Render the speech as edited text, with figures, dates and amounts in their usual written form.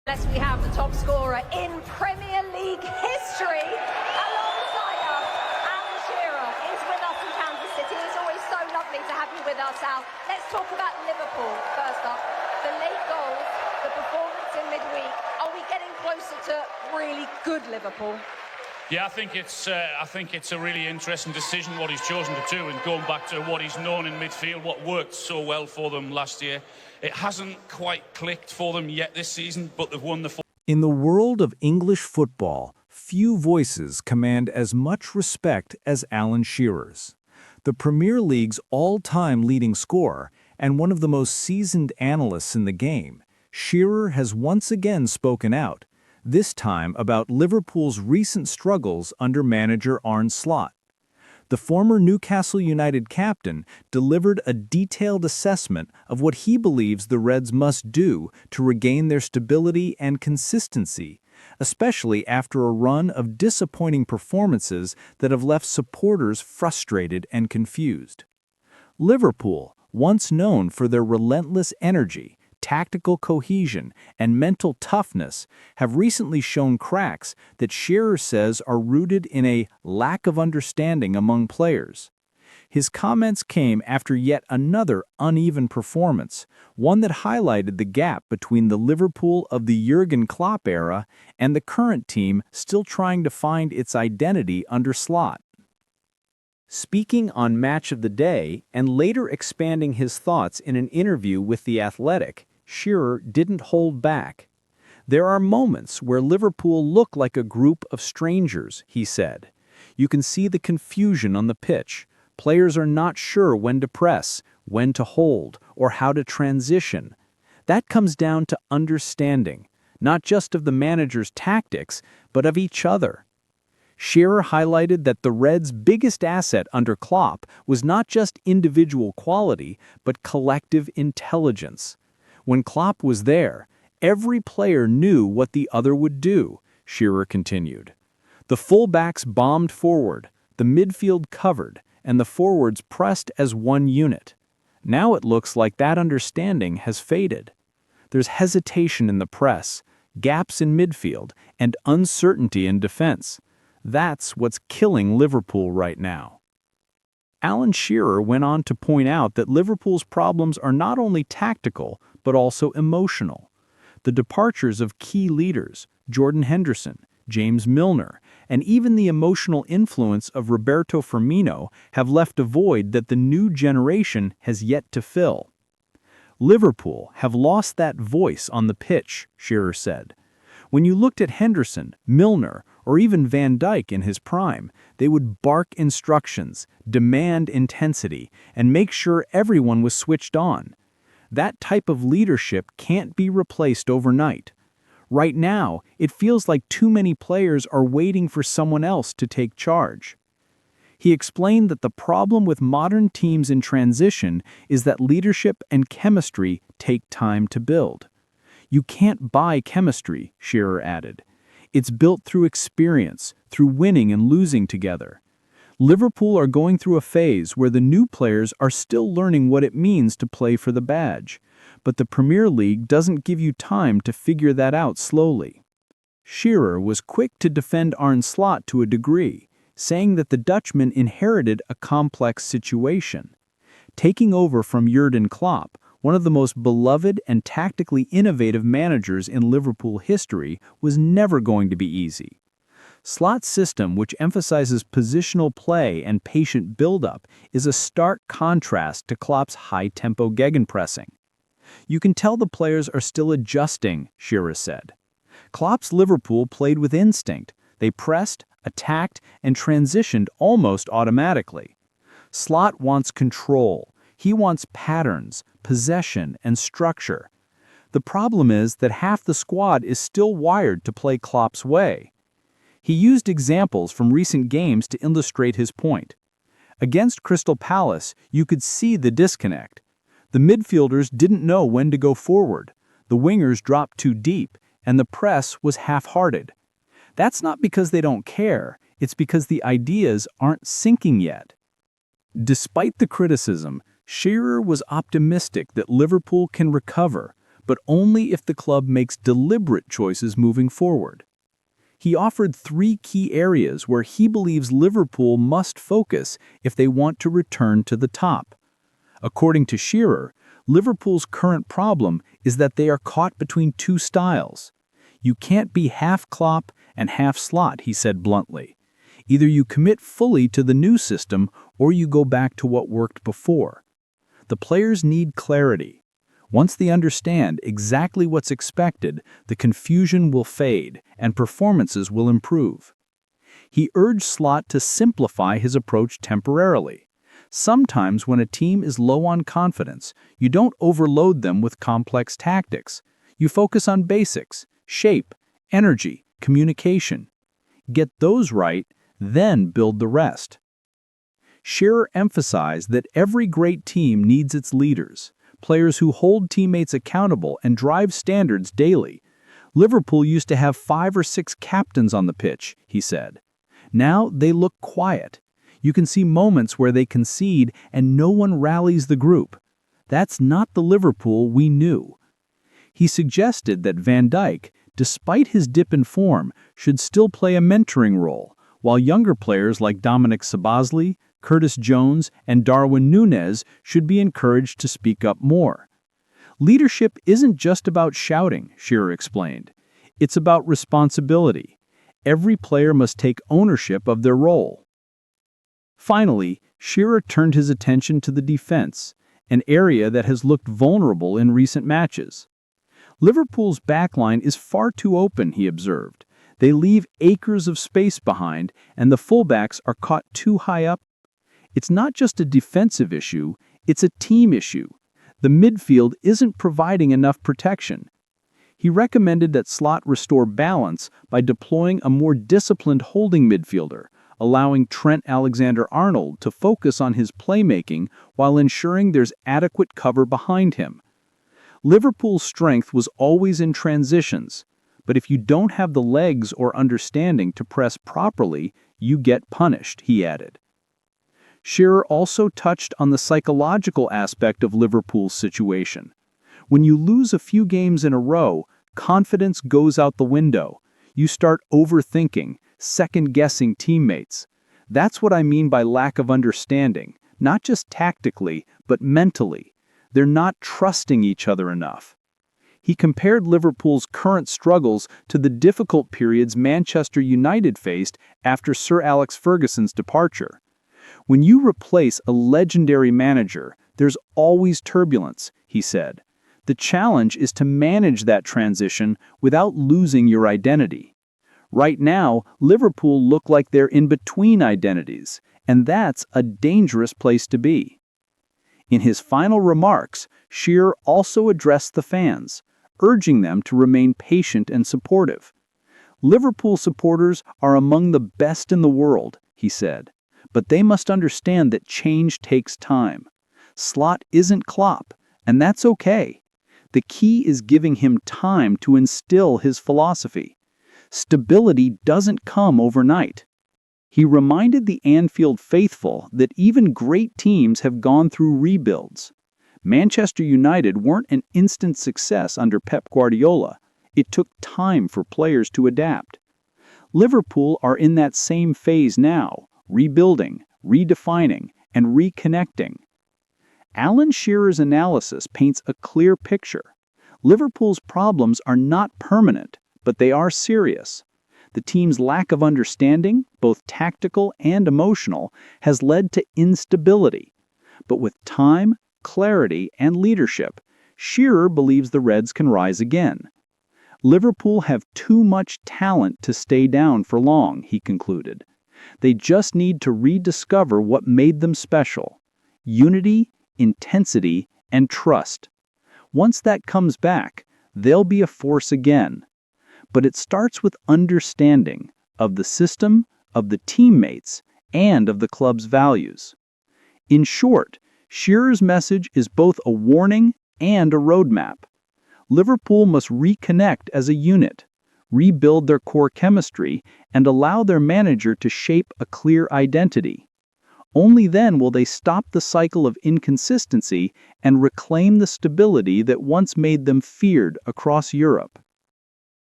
We have the top scorer in Premier League history alongside us. Alen sherear is with us in Kansas City. It's always so lovely to have you with us, Al. Let's talk about Liverpool first up. The late goals, the performance in midweek. Are we getting closer to really good Liverpool? Yeah, I think it's a really interesting decision what he's chosen to do, and going back to what he's known in midfield, what worked so well for them last year. It hasn't quite clicked for them yet this season, but they've won the. In the world of English football, few voices command as much respect as Alen Shearer's. The Premier League's all-time leading scorer and one of the most seasoned analysts in the game, Shearer has once again spoken out, this time about Liverpool's recent struggles under manager Arne Slot. The former Newcastle United captain delivered a detailed assessment of what he believes the Reds must do to regain their stability and consistency, especially after a run of disappointing performances that have left supporters frustrated and confused. Liverpool, once known for their relentless energy, tactical cohesion, and mental toughness, have recently shown cracks that Shearer says are rooted in a lack of understanding among players. His comments came after yet another uneven performance, one that highlighted the gap between the Liverpool of the Jurgen Klopp era and the current team still trying to find its identity under Slot. Speaking on Match of the Day and later expanding his thoughts in an interview with The Athletic, Shearer didn't hold back. "There are moments where Liverpool look like a group of strangers," he said. "You can see the confusion on the pitch. Players are not sure when to press, when to hold, or how to transition. That comes down to understanding, not just of the manager's tactics, but of each other." Shearer highlighted that the Reds' biggest asset under Klopp was not just individual quality, but collective intelligence. When Klopp was there, every player knew what the other would do, Shearer continued. The fullbacks bombed forward, the midfield covered, and the forwards pressed as one unit. Now it looks like that understanding has faded. There's hesitation in the press, gaps in midfield, and uncertainty in defense. That's what's killing Liverpool right now. Alen Shearer went on to point out that Liverpool's problems are not only tactical, but also emotional. The departures of key leaders, Jordan Henderson, James Milner, and even the emotional influence of Roberto Firmino have left a void that the new generation has yet to fill. Liverpool have lost that voice on the pitch, Shearer said. When you looked at Henderson, Milner, or even Van Dijk in his prime, they would bark instructions, demand intensity, and make sure everyone was switched on. That type of leadership can't be replaced overnight. Right now, it feels like too many players are waiting for someone else to take charge. He explained that the problem with modern teams in transition is that leadership and chemistry take time to build. You can't buy chemistry, Shearer added. It's built through experience, through winning and losing together. Liverpool are going through a phase where the new players are still learning what it means to play for the badge, but the Premier League doesn't give you time to figure that out slowly. Shearer was quick to defend Arne Slot to a degree, saying that the Dutchman inherited a complex situation. Taking over from Jurgen Klopp, one of the most beloved and tactically innovative managers in Liverpool history, was never going to be easy. Slot's system, which emphasizes positional play and patient build-up, is a stark contrast to Klopp's high-tempo gegenpressing. You can tell the players are still adjusting, Shearer said. Klopp's Liverpool played with instinct. They pressed, attacked, and transitioned almost automatically. Slot wants control. He wants patterns, possession, and structure. The problem is that half the squad is still wired to play Klopp's way. He used examples from recent games to illustrate his point. Against Crystal Palace, you could see the disconnect. The midfielders didn't know when to go forward, the wingers dropped too deep, and the press was half-hearted. That's not because they don't care, it's because the ideas aren't sinking yet. Despite the criticism, Shearer was optimistic that Liverpool can recover, but only if the club makes deliberate choices moving forward. He offered 3 key areas where he believes Liverpool must focus if they want to return to the top. According to Shearer, Liverpool's current problem is that they are caught between 2 styles. You can't be half Klopp and half Slot, he said bluntly. Either you commit fully to the new system or you go back to what worked before. The players need clarity. Once they understand exactly what's expected, the confusion will fade and performances will improve. He urged Slot to simplify his approach temporarily. Sometimes when a team is low on confidence, you don't overload them with complex tactics. You focus on basics, shape, energy, communication. Get those right, then build the rest. Shearer emphasized that every great team needs its leaders, players who hold teammates accountable and drive standards daily. Liverpool used to have 5 or 6 captains on the pitch, he said. Now they look quiet. You can see moments where they concede and no one rallies the group. That's not the Liverpool we knew. He suggested that Van Dijk, despite his dip in form, should still play a mentoring role, while younger players like Dominic Szoboszlai, Curtis Jones, and Darwin Núñez should be encouraged to speak up more. Leadership isn't just about shouting, Shearer explained. It's about responsibility. Every player must take ownership of their role. Finally, Shearer turned his attention to the defense, an area that has looked vulnerable in recent matches. Liverpool's backline is far too open, he observed. They leave acres of space behind, and the fullbacks are caught too high up. It's not just a defensive issue, it's a team issue. The midfield isn't providing enough protection. He recommended that Slot restore balance by deploying a more disciplined holding midfielder, allowing Trent Alexander-Arnold to focus on his playmaking while ensuring there's adequate cover behind him. Liverpool's strength was always in transitions, but if you don't have the legs or understanding to press properly, you get punished, he added. Shearer also touched on the psychological aspect of Liverpool's situation. When you lose a few games in a row, confidence goes out the window. You start overthinking, second-guessing teammates. That's what I mean by lack of understanding, not just tactically, but mentally. They're not trusting each other enough. He compared Liverpool's current struggles to the difficult periods Manchester United faced after Sir Alex Ferguson's departure. When you replace a legendary manager, there's always turbulence, he said. The challenge is to manage that transition without losing your identity. Right now, Liverpool look like they're in between identities, and that's a dangerous place to be. In his final remarks, Shearer also addressed the fans, urging them to remain patient and supportive. Liverpool supporters are among the best in the world, he said, but they must understand that change takes time. Slot isn't Klopp, and that's okay. The key is giving him time to instill his philosophy. Stability doesn't come overnight. He reminded the Anfield faithful that even great teams have gone through rebuilds. Manchester United weren't an instant success under Pep Guardiola. It took time for players to adapt. Liverpool are in that same phase now, rebuilding, redefining, and reconnecting. Alan Shearer's analysis paints a clear picture. Liverpool's problems are not permanent, but they are serious. The team's lack of understanding, both tactical and emotional, has led to instability. But with time, clarity, and leadership, Shearer believes the Reds can rise again. Liverpool have too much talent to stay down for long, he concluded. They just need to rediscover what made them special: unity, intensity, and trust. Once that comes back, they'll be a force again. But it starts with understanding of the system, of the teammates, and of the club's values. In short, Shearer's message is both a warning and a roadmap. Liverpool must reconnect as a unit, rebuild their core chemistry, and allow their manager to shape a clear identity. Only then will they stop the cycle of inconsistency and reclaim the stability that once made them feared across Europe.